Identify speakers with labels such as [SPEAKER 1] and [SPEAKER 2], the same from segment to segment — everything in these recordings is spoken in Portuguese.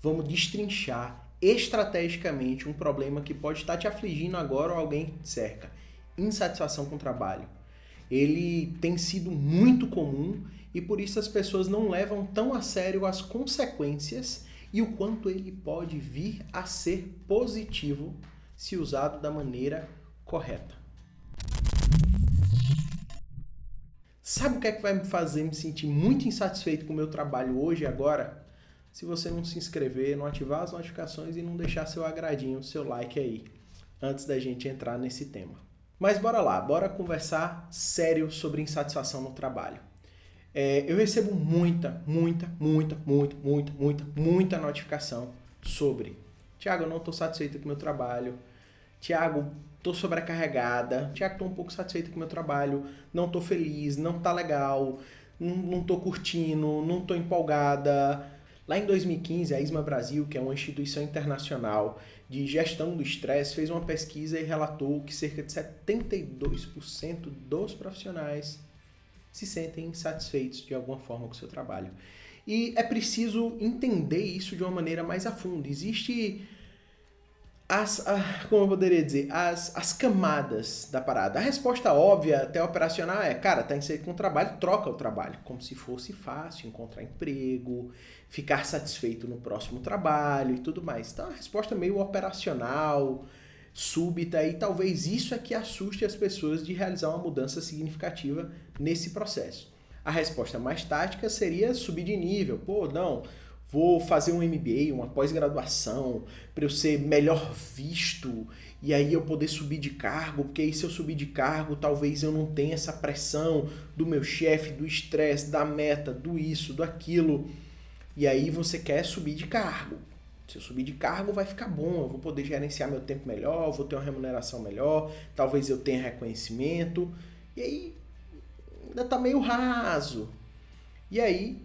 [SPEAKER 1] vamos destrinchar estrategicamente um problema que pode estar te afligindo agora ou alguém que te cerca. Insatisfação com o trabalho. Ele tem sido muito comum e por isso as pessoas não levam tão a sério as consequências e o quanto ele pode vir a ser positivo se usado da maneira correta. Sabe o que é que vai me fazer me sentir muito insatisfeito com o meu trabalho hoje e agora? Se você não se inscrever, não ativar as notificações e não deixar seu agradinho, seu like aí, antes da gente entrar nesse tema. Mas bora lá, bora conversar sério sobre insatisfação no trabalho. Eu recebo muita notificação sobre Thiago, eu não estou satisfeito com o meu trabalho. Thiago, estou sobrecarregada. Thiago, estou um pouco satisfeito com o meu trabalho. Não estou feliz, não está legal, não estou curtindo, não estou empolgada. Lá em 2015, a ISMA Brasil, que é uma instituição internacional de gestão do estresse, fez uma pesquisa e relatou que cerca de 72% dos profissionais se sentem insatisfeitos de alguma forma com o seu trabalho. E é preciso entender isso de uma maneira mais a fundo. Existe como eu poderia dizer, as camadas da parada. A resposta óbvia, até operacional, é, cara, tá insatisfeito com o trabalho, troca o trabalho. Como se fosse fácil encontrar emprego, ficar satisfeito no próximo trabalho e tudo mais. Então, a resposta é meio operacional, súbita, e talvez isso é que assuste as pessoas de realizar uma mudança significativa nesse processo. A resposta mais tática seria subir de nível. Pô, não, vou fazer um MBA, uma pós-graduação, para eu ser melhor visto, e aí eu poder subir de cargo, porque aí se eu subir de cargo, talvez eu não tenha essa pressão do meu chefe, do estresse, da meta, do isso, do aquilo. E aí você quer subir de cargo. Se eu subir de cargo vai ficar bom, eu vou poder gerenciar meu tempo melhor, vou ter uma remuneração melhor, talvez eu tenha reconhecimento. E aí ainda tá meio raso. E aí,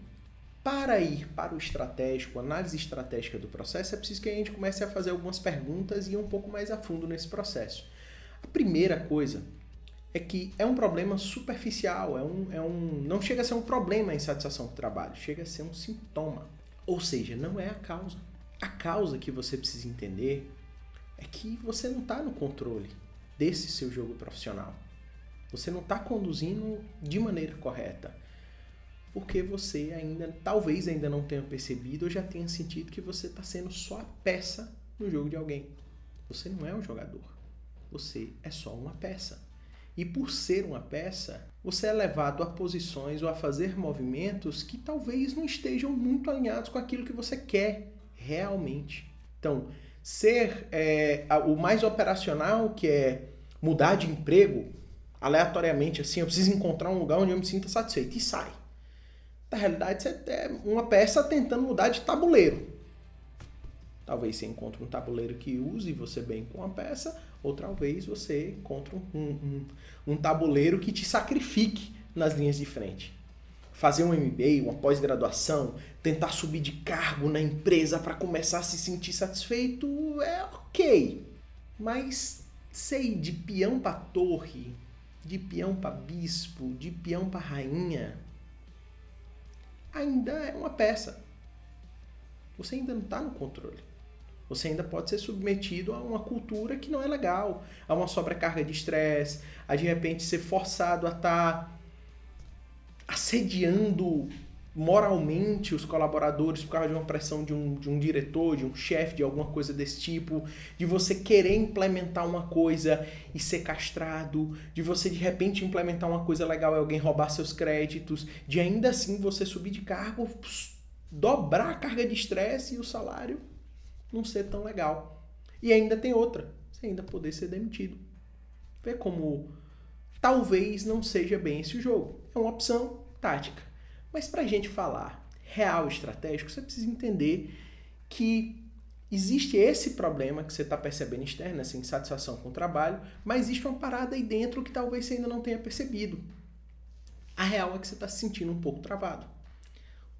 [SPEAKER 1] para ir para o estratégico, análise estratégica do processo, é preciso que a gente comece a fazer algumas perguntas e ir um pouco mais a fundo nesse processo. A primeira coisa é que é um problema superficial, não chega a ser um problema a insatisfação com o trabalho, chega a ser um sintoma. Ou seja, não é a causa. A causa que você precisa entender é que você não está no controle desse seu jogo profissional. Você não está conduzindo de maneira correta. Porque você talvez ainda não tenha percebido ou já tenha sentido que você está sendo só a peça no jogo de alguém. Você não é um jogador. Você é só uma peça. E por ser uma peça, você é levado a posições ou a fazer movimentos que talvez não estejam muito alinhados com aquilo que você quer realmente. Então, ser o mais operacional, que é mudar de emprego, aleatoriamente assim, eu preciso encontrar um lugar onde eu me sinta satisfeito, e sai. Na realidade, você é uma peça tentando mudar de tabuleiro. Talvez você encontre um tabuleiro que use você bem com a peça, ou talvez você encontre um tabuleiro que te sacrifique nas linhas de frente. Fazer um MBA, uma pós-graduação, tentar subir de cargo na empresa para começar a se sentir satisfeito é ok. Mas, sei, de peão para torre, de peão para bispo, de peão para rainha, ainda é uma peça. Você ainda não está no controle. Você ainda pode ser submetido a uma cultura que não é legal, a uma sobrecarga de estresse, a de repente ser forçado a estar assediando moralmente os colaboradores por causa de uma pressão de um diretor, de um chefe, de alguma coisa desse tipo, de você querer implementar uma coisa e ser castrado, de você de repente implementar uma coisa legal e alguém roubar seus créditos, de ainda assim você subir de cargo, dobrar a carga de estresse e o salário não ser tão legal. E ainda tem outra, você ainda poder ser demitido. Vê como talvez não seja bem esse o jogo. É uma opção tática. Mas para a gente falar real estratégico, você precisa entender que existe esse problema que você está percebendo externo, essa insatisfação com o trabalho, mas existe uma parada aí dentro que talvez você ainda não tenha percebido. A real é que você está se sentindo um pouco travado.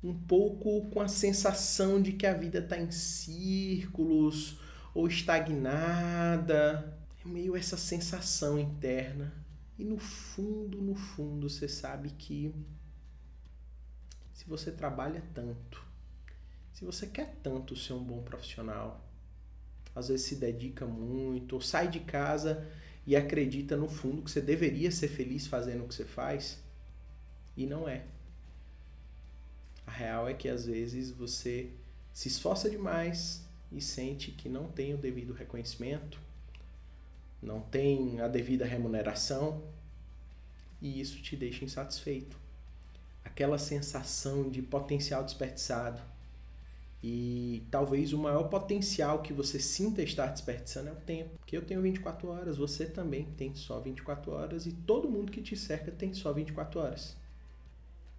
[SPEAKER 1] Um pouco com a sensação de que a vida está em círculos ou estagnada. É meio essa sensação interna. E no fundo, você sabe que se você trabalha tanto, Se você quer tanto ser um bom profissional, às vezes se dedica muito, ou sai de casa e acredita no fundo que você deveria ser feliz fazendo o que você faz, e não é. A real é que às vezes você se esforça demais e sente que não tem o devido reconhecimento, não tem a devida remuneração, e isso te deixa insatisfeito. Aquela sensação de potencial desperdiçado. E talvez o maior potencial que você sinta estar desperdiçando é o tempo. Porque eu tenho 24 horas, você também tem só 24 horas e todo mundo que te cerca tem só 24 horas.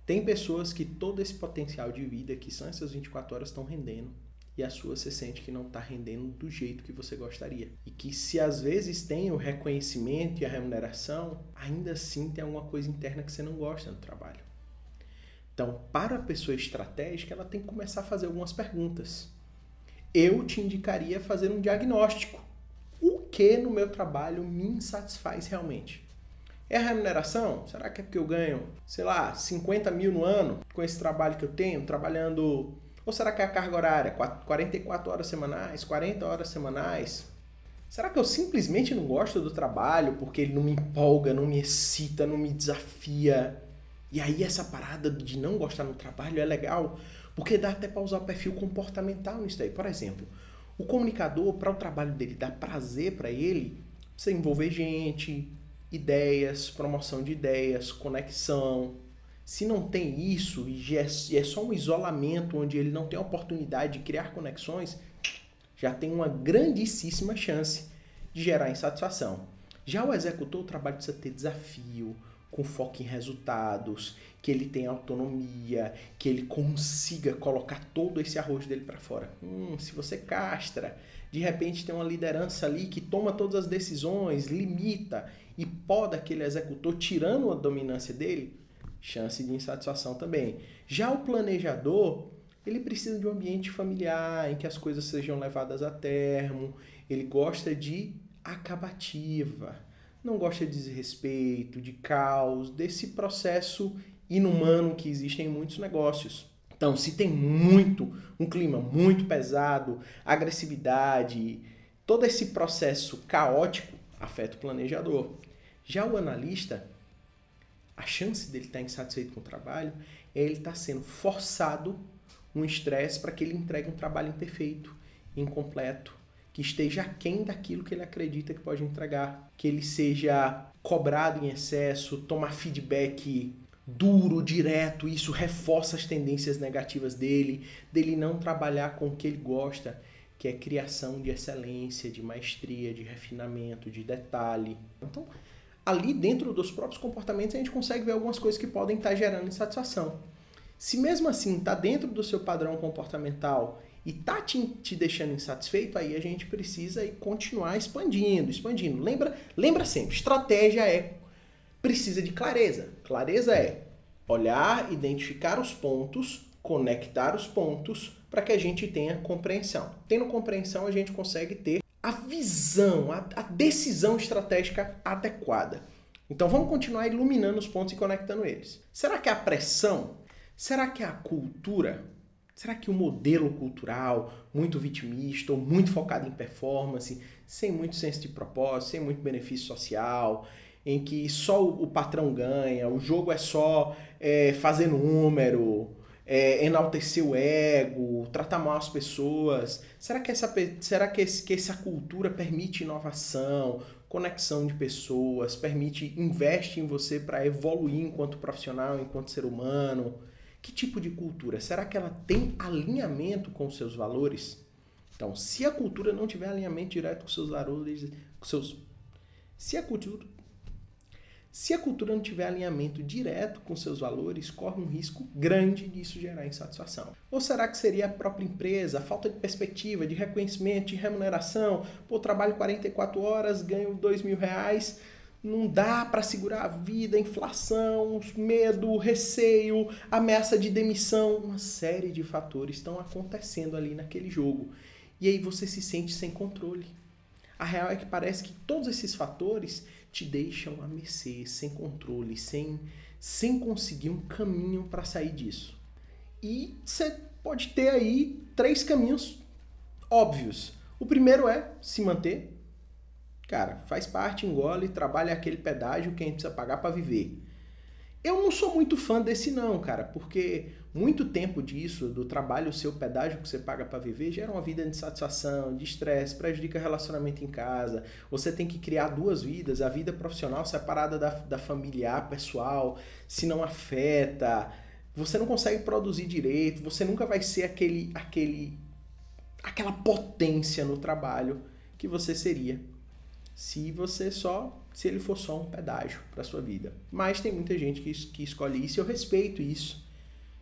[SPEAKER 1] Tem pessoas que todo esse potencial de vida, que são essas 24 horas, estão rendendo. E a sua você sente que não está rendendo do jeito que você gostaria. E que se às vezes tem o reconhecimento e a remuneração, ainda assim tem alguma coisa interna que você não gosta no trabalho. Então, para a pessoa estratégica, ela tem que começar a fazer algumas perguntas. Eu te indicaria fazer um diagnóstico. O que no meu trabalho me insatisfaz realmente? É a remuneração? Será que é porque eu ganho, 50 mil no ano com esse trabalho que eu tenho, trabalhando... Ou será que é a carga horária? 44 horas semanais, 40 horas semanais? Será que eu simplesmente não gosto do trabalho porque ele não me empolga, não me excita, não me desafia? E aí essa parada de não gostar no trabalho é legal, porque dá até para usar o perfil comportamental nisso daí. Por exemplo, o comunicador, para o trabalho dele dar prazer para ele, você envolver gente, ideias, promoção de ideias, conexão. Se não tem isso e é só um isolamento onde ele não tem a oportunidade de criar conexões, já tem uma grandíssima chance de gerar insatisfação. Já o executor, o trabalho precisa ter desafio, com foco em resultados, que ele tenha autonomia, que ele consiga colocar todo esse arroz dele para fora. Se você castra, de repente tem uma liderança ali que toma todas as decisões, limita e poda aquele executor, tirando a dominância dele, chance de insatisfação também. Já o planejador, ele precisa de um ambiente familiar, em que as coisas sejam levadas a termo, ele gosta de acabativa, não gosta de desrespeito, de caos, desse processo inumano que existe em muitos negócios. Então, se tem um clima muito pesado, agressividade, todo esse processo caótico afeta o planejador. Já o analista, a chance dele estar insatisfeito com o trabalho é ele estar sendo forçado um estresse para que ele entregue um trabalho imperfeito, incompleto, que esteja aquém daquilo que ele acredita que pode entregar, que ele seja cobrado em excesso, tomar feedback duro, direto, isso reforça as tendências negativas dele não trabalhar com o que ele gosta, que é criação de excelência, de maestria, de refinamento, de detalhe. Então, ali dentro dos próprios comportamentos a gente consegue ver algumas coisas que podem estar gerando insatisfação. Se mesmo assim está dentro do seu padrão comportamental e está te deixando insatisfeito, aí a gente precisa continuar expandindo. Lembra sempre, estratégia precisa de clareza. Clareza é olhar, identificar os pontos, conectar os pontos para que a gente tenha compreensão. Tendo compreensão, a gente consegue ter a visão, a decisão estratégica adequada. Então vamos continuar iluminando os pontos e conectando eles. Será que é a pressão? Será que é a cultura? Será que o modelo cultural, muito vitimista ou muito focado em performance, sem muito senso de propósito, sem muito benefício social, em que só o patrão ganha, o jogo é só fazer número, enaltecer o ego, tratar mal as pessoas? Será que essa cultura permite inovação, conexão de pessoas, investe em você para evoluir enquanto profissional, enquanto ser humano? Que tipo de cultura? Será que ela tem alinhamento com os seus valores? Então, se a cultura não tiver alinhamento direto com seus valores, se a cultura não tiver alinhamento direto com seus valores, corre um risco grande disso gerar insatisfação. Ou será que seria a própria empresa, a falta de perspectiva, de reconhecimento, de remuneração? Pô, trabalho 44 horas, ganho R$2.000, não dá para segurar a vida, inflação, medo, receio, ameaça de demissão, uma série de fatores estão acontecendo ali naquele jogo. E aí você se sente sem controle. A real é que parece que todos esses fatores te deixam a mercê, sem controle, sem conseguir um caminho para sair disso. E você pode ter aí 3 caminhos óbvios. O primeiro é se manter. Cara, faz parte, engole, trabalha aquele pedágio que a gente precisa pagar para viver. Eu não sou muito fã desse não, cara, porque muito tempo disso, do trabalho, o seu pedágio que você paga para viver, gera uma vida de insatisfação, de estresse, prejudica relacionamento em casa. Você tem que criar 2 vidas, a vida profissional separada da familiar, pessoal, se não afeta, você não consegue produzir direito, você nunca vai ser aquela potência no trabalho que você seria se ele for só um pedágio para sua vida. Mas tem muita gente que escolhe isso e eu respeito isso.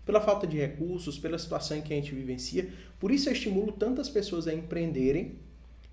[SPEAKER 1] Pela falta de recursos, pela situação em que a gente vivencia. Por isso eu estimulo tantas pessoas a empreenderem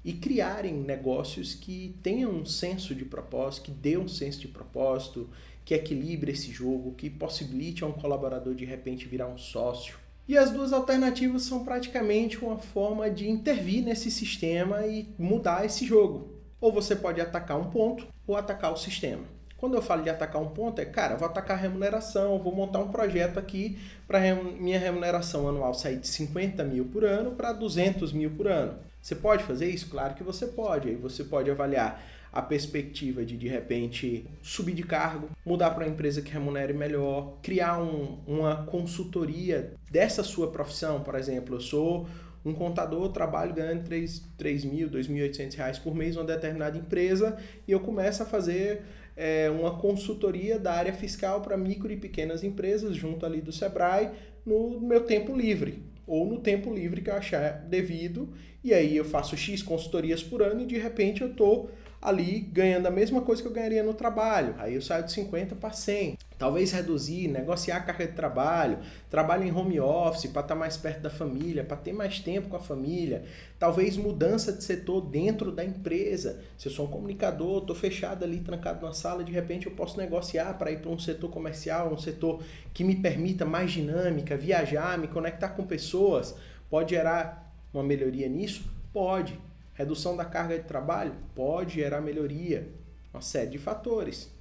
[SPEAKER 1] e criarem negócios que tenham um senso de propósito, que dê um senso de propósito, que equilibre esse jogo, que possibilite a um colaborador de repente virar um sócio. E as 2 alternativas são praticamente uma forma de intervir nesse sistema e mudar esse jogo. Ou você pode atacar um ponto ou atacar o sistema. Quando eu falo de atacar um ponto, cara, eu vou atacar a remuneração, vou montar um projeto aqui para minha remuneração anual sair de 50 mil por ano para 200 mil por ano. Você pode fazer isso? Claro que você pode. Aí você pode avaliar a perspectiva de repente, subir de cargo, mudar para uma empresa que remunere melhor, criar uma consultoria dessa sua profissão. Por exemplo, eu sou um contador, trabalho ganhando 3 mil, 2.800 reais por mês em uma determinada empresa e eu começo a fazer uma consultoria da área fiscal para micro e pequenas empresas junto ali do Sebrae no meu tempo livre ou no tempo livre que eu achar devido e aí eu faço X consultorias por ano e de repente eu estou ali ganhando a mesma coisa que eu ganharia no trabalho. Aí eu saio de 50 para 100. Talvez reduzir, negociar a carga de trabalho, trabalho em home office para estar mais perto da família, para ter mais tempo com a família. Talvez mudança de setor dentro da empresa. Se eu sou um comunicador, estou fechado ali, trancado numa sala, de repente eu posso negociar para ir para um setor comercial, um setor que me permita mais dinâmica, viajar, me conectar com pessoas. Pode gerar uma melhoria nisso? Pode. Redução da carga de trabalho? Pode gerar melhoria. Uma série de fatores.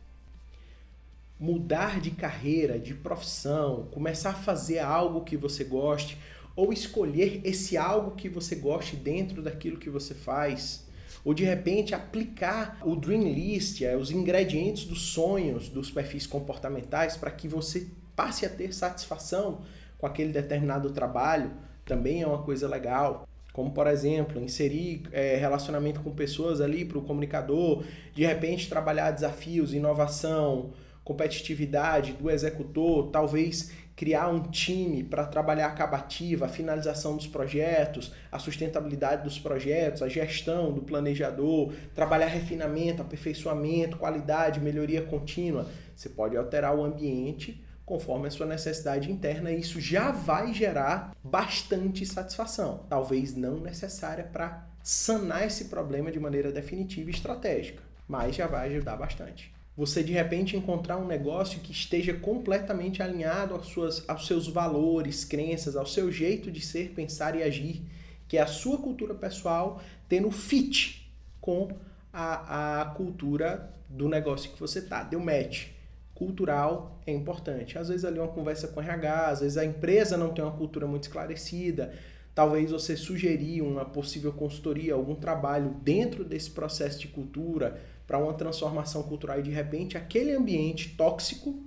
[SPEAKER 1] Mudar de carreira, de profissão, começar a fazer algo que você goste, ou escolher esse algo que você goste dentro daquilo que você faz, ou de repente aplicar o Dream List, os ingredientes dos sonhos, dos perfis comportamentais, para que você passe a ter satisfação com aquele determinado trabalho, também é uma coisa legal. Como, por exemplo, inserir relacionamento com pessoas ali para o comunicador, de repente trabalhar desafios, inovação, competitividade do executor, talvez criar um time para trabalhar a acabativa, a finalização dos projetos, a sustentabilidade dos projetos, a gestão do planejador, trabalhar refinamento, aperfeiçoamento, qualidade, melhoria contínua. Você pode alterar o ambiente conforme a sua necessidade interna e isso já vai gerar bastante satisfação. Talvez não necessária para sanar esse problema de maneira definitiva e estratégica, mas já vai ajudar bastante. Você de repente encontrar um negócio que esteja completamente alinhado aos seus valores, crenças, ao seu jeito de ser, pensar e agir, que é a sua cultura pessoal tendo fit com a cultura do negócio que você está. Deu match. Cultural é importante. Às vezes ali uma conversa com RH, às vezes a empresa não tem uma cultura muito esclarecida, talvez você sugerir uma possível consultoria, algum trabalho dentro desse processo de cultura para uma transformação cultural e de repente aquele ambiente tóxico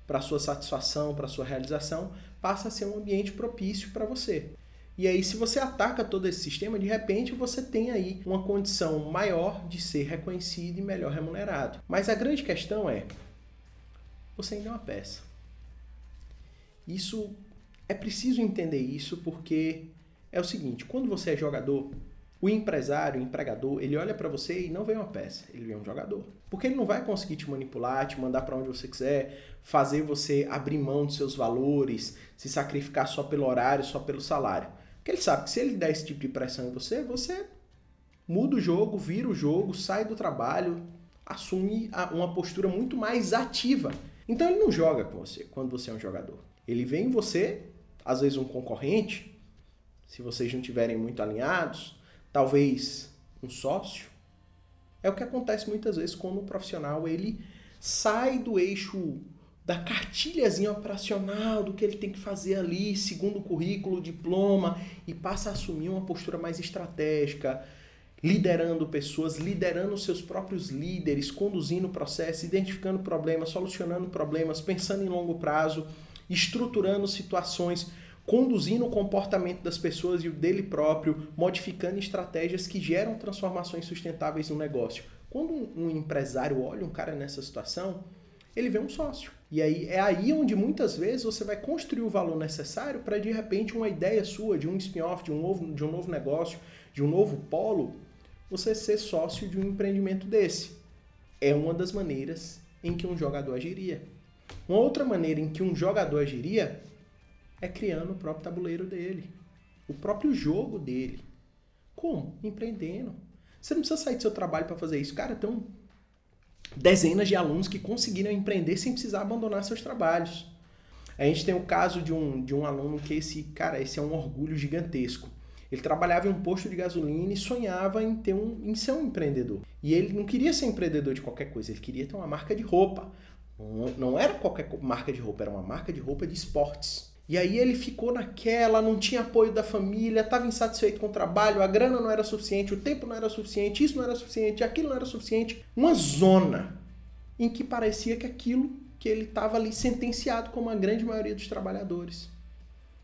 [SPEAKER 1] para sua satisfação, para sua realização, passa a ser um ambiente propício para você. E aí se você ataca todo esse sistema, de repente você tem aí uma condição maior de ser reconhecido e melhor remunerado. Mas a grande questão é, você ainda é uma peça. Isso é preciso entender isso porque é o seguinte, quando você é jogador, o empresário, o empregador, ele olha para você e não vê uma peça, ele vê um jogador. Porque ele não vai conseguir te manipular, te mandar para onde você quiser, fazer você abrir mão dos seus valores, se sacrificar só pelo horário, só pelo salário. Porque ele sabe que se ele der esse tipo de pressão em você, você muda o jogo, vira o jogo, sai do trabalho, assume uma postura muito mais ativa. Então ele não joga com você quando você é um jogador. Ele vê em você, às vezes um concorrente, se vocês não estiverem muito alinhados, talvez um sócio. É o que acontece muitas vezes quando o profissional ele sai do eixo da cartilhazinha operacional, do que ele tem que fazer ali, segundo o currículo, diploma, e passa a assumir uma postura mais estratégica, liderando pessoas, liderando seus próprios líderes, conduzindo o processo, identificando problemas, solucionando problemas, pensando em longo prazo, estruturando situações, conduzindo o comportamento das pessoas e o dele próprio, modificando estratégias que geram transformações sustentáveis no negócio. Quando um empresário olha um cara nessa situação, ele vê um sócio. E aí é aí onde muitas vezes você vai construir o valor necessário para, de repente, uma ideia sua, de um spin-off, de um novo negócio, de um novo polo, você ser sócio de um empreendimento desse. É uma das maneiras em que um jogador agiria. Uma outra maneira em que um jogador agiria é criando o próprio tabuleiro dele, o próprio jogo dele. Como? Empreendendo. Você não precisa sair do seu trabalho para fazer isso. Cara, tem dezenas de alunos que conseguiram empreender sem precisar abandonar seus trabalhos. A gente tem o caso de um aluno que esse é um orgulho gigantesco. Ele trabalhava em um posto de gasolina e sonhava em ser um empreendedor. E ele não queria ser empreendedor de qualquer coisa, ele queria ter uma marca de roupa. Não era qualquer marca de roupa, era uma marca de roupa de esportes. E aí ele ficou naquela, não tinha apoio da família, estava insatisfeito com o trabalho, a grana não era suficiente, o tempo não era suficiente, isso não era suficiente, aquilo não era suficiente. Uma zona em que parecia que aquilo que ele estava ali sentenciado como a grande maioria dos trabalhadores.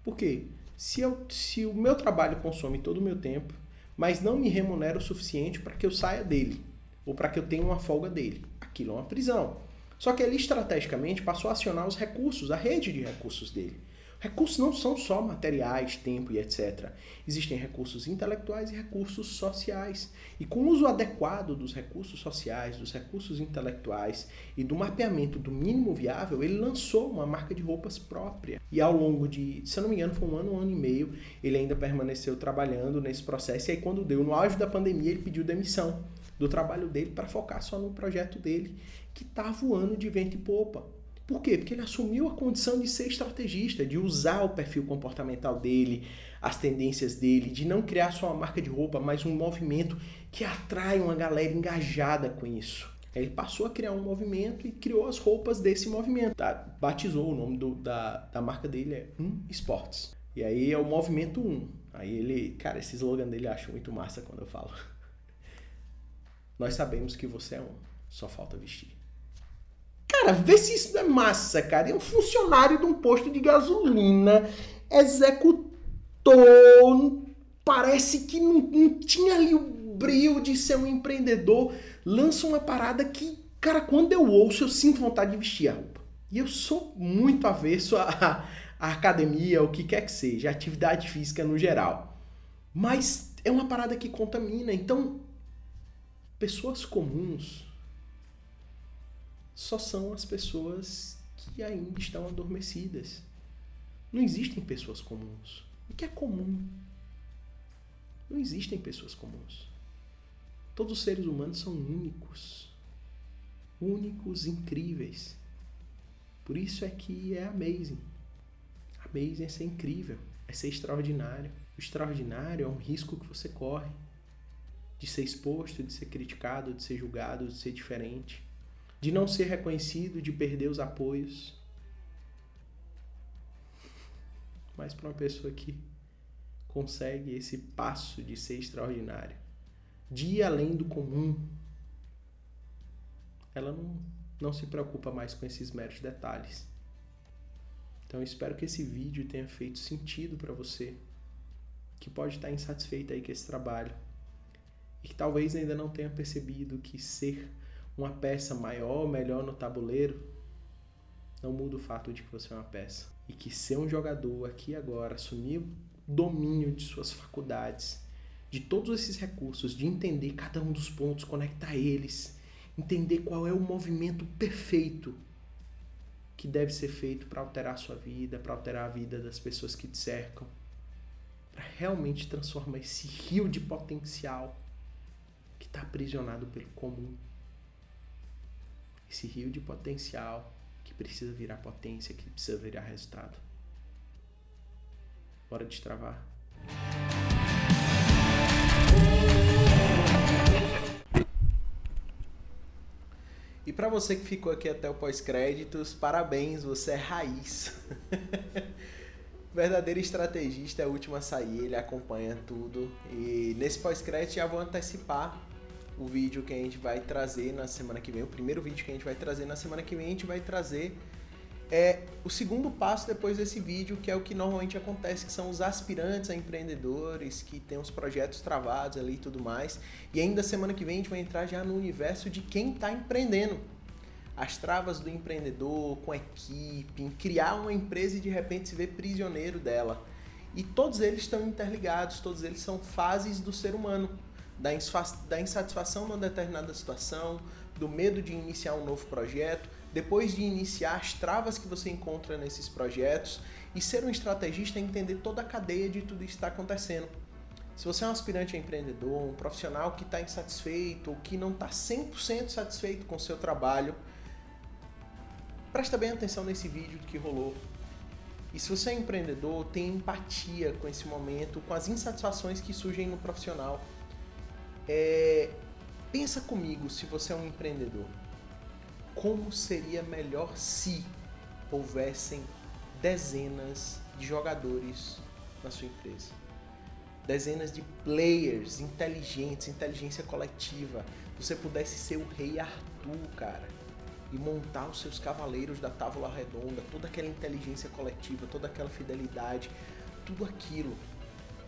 [SPEAKER 1] Por quê? Se o meu trabalho consome todo o meu tempo, mas não me remunera o suficiente para que eu saia dele, ou para que eu tenha uma folga dele, aquilo é uma prisão. Só que ele estrategicamente passou a acionar os recursos, a rede de recursos dele. Recursos não são só materiais, tempo e etc. Existem recursos intelectuais e recursos sociais. E com o uso adequado dos recursos sociais, dos recursos intelectuais e do mapeamento do mínimo viável, ele lançou uma marca de roupas própria. E ao longo de, se eu não me engano, foi um ano e meio, ele ainda permaneceu trabalhando nesse processo. E aí quando deu no auge da pandemia, ele pediu demissão do trabalho dele para focar só no projeto dele, que está voando de vento e popa. Por quê? Porque ele assumiu a condição de ser estrategista, de usar o perfil comportamental dele, as tendências dele, de não criar só uma marca de roupa, mas um movimento que atrai uma galera engajada com isso. Ele passou a criar um movimento e criou as roupas desse movimento. Batizou o nome da marca dele, é Esportes. E aí é o Movimento 1. Aí ele, cara, esse slogan dele eu acho muito massa quando eu falo. Nós sabemos que você é um, só falta vestir. Cara, vê se isso não é massa, cara. É um funcionário de um posto de gasolina, executor, parece que não tinha ali o brilho de ser um empreendedor, lança uma parada que, cara, quando eu ouço, eu sinto vontade de vestir a roupa. E eu sou muito avesso à academia, o que quer que seja, atividade física no geral. Mas é uma parada que contamina. Então, pessoas comuns só são as pessoas que ainda estão adormecidas. Não existem pessoas comuns. O que é comum? Não existem pessoas comuns. Todos os seres humanos são únicos. Únicos, incríveis. Por isso é que é amazing. Amazing é ser incrível, é ser extraordinário. O extraordinário é um risco que você corre de ser exposto, de ser criticado, de ser julgado, de ser diferente, de não ser reconhecido, de perder os apoios. Mas para uma pessoa que consegue esse passo de ser extraordinário, de ir além do comum, ela não se preocupa mais com esses meros detalhes. Então eu espero que esse vídeo tenha feito sentido para você, que pode estar insatisfeito aí com esse trabalho, e que talvez ainda não tenha percebido que ser uma peça maior ou melhor no tabuleiro não muda o fato de que você é uma peça. E que ser um jogador aqui e agora, assumir o domínio de suas faculdades, de todos esses recursos, de entender cada um dos pontos, conectar eles, entender qual é o movimento perfeito que deve ser feito para alterar a sua vida, para alterar a vida das pessoas que te cercam, para realmente transformar esse rio de potencial que está aprisionado pelo comum. Esse rio de potencial que precisa virar potência, que precisa virar resultado. Bora destravar. E para pra você que ficou aqui até o pós-créditos, parabéns, você é raiz. Verdadeiro estrategista é o último a sair, ele acompanha tudo. E nesse pós-crédito já vou antecipar o vídeo que a gente vai trazer na semana que vem. O primeiro vídeo que a gente vai trazer na semana que vem, a gente vai trazer o segundo passo depois desse vídeo, que é o que normalmente acontece, que são os aspirantes a empreendedores, que tem os projetos travados ali e tudo mais. E ainda semana que vem a gente vai entrar já no universo de quem está empreendendo. As travas do empreendedor, com a equipe, em criar uma empresa e de repente se ver prisioneiro dela. E todos eles estão interligados, todos eles são fases do ser humano. Da insatisfação numa determinada situação, do medo de iniciar um novo projeto, depois de iniciar as travas que você encontra nesses projetos. E ser um estrategista é entender toda a cadeia de tudo isso que está acontecendo. Se você é um aspirante a empreendedor, um profissional que está insatisfeito ou que não está 100% satisfeito com o seu trabalho, presta bem atenção nesse vídeo que rolou. E se você é empreendedor, tenha empatia com esse momento, com as insatisfações que surgem no profissional. Pensa comigo, se você é um empreendedor, como seria melhor se houvessem dezenas de jogadores na sua empresa? Dezenas de players inteligentes, inteligência coletiva. Você pudesse ser o rei Arthur, cara, e montar os seus cavaleiros da Távola Redonda, toda aquela inteligência coletiva, toda aquela fidelidade, tudo aquilo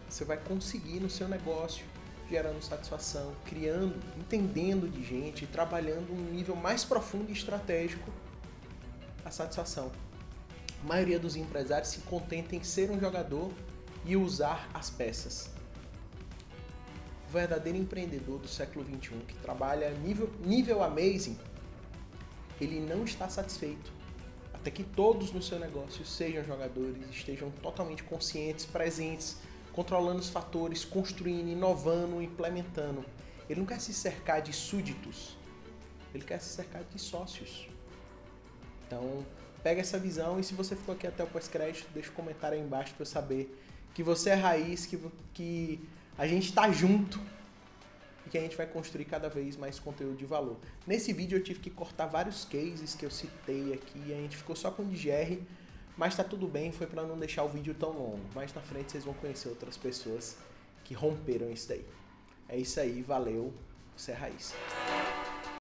[SPEAKER 1] você vai conseguir no seu negócio, gerando satisfação, criando, entendendo de gente, trabalhando um nível mais profundo e estratégico a satisfação. A maioria dos empresários se contenta em ser um jogador e usar as peças. O verdadeiro empreendedor do século XXI, que trabalha nível amazing, ele não está satisfeito até que todos no seu negócio sejam jogadores, estejam totalmente conscientes, presentes, controlando os fatores, construindo, inovando, implementando. Ele não quer se cercar de súditos, ele quer se cercar de sócios. Então, pega essa visão e se você ficou aqui até o pós-crédito, deixa um comentário aí embaixo para eu saber que você é raiz, que a gente está junto e que a gente vai construir cada vez mais conteúdo de valor. Nesse vídeo eu tive que cortar vários cases que eu citei aqui, a gente ficou só com o DGR, mas tá tudo bem, foi para não deixar o vídeo tão longo. Mais na frente vocês vão conhecer outras pessoas que romperam isso daí. É isso aí, valeu, você é raiz.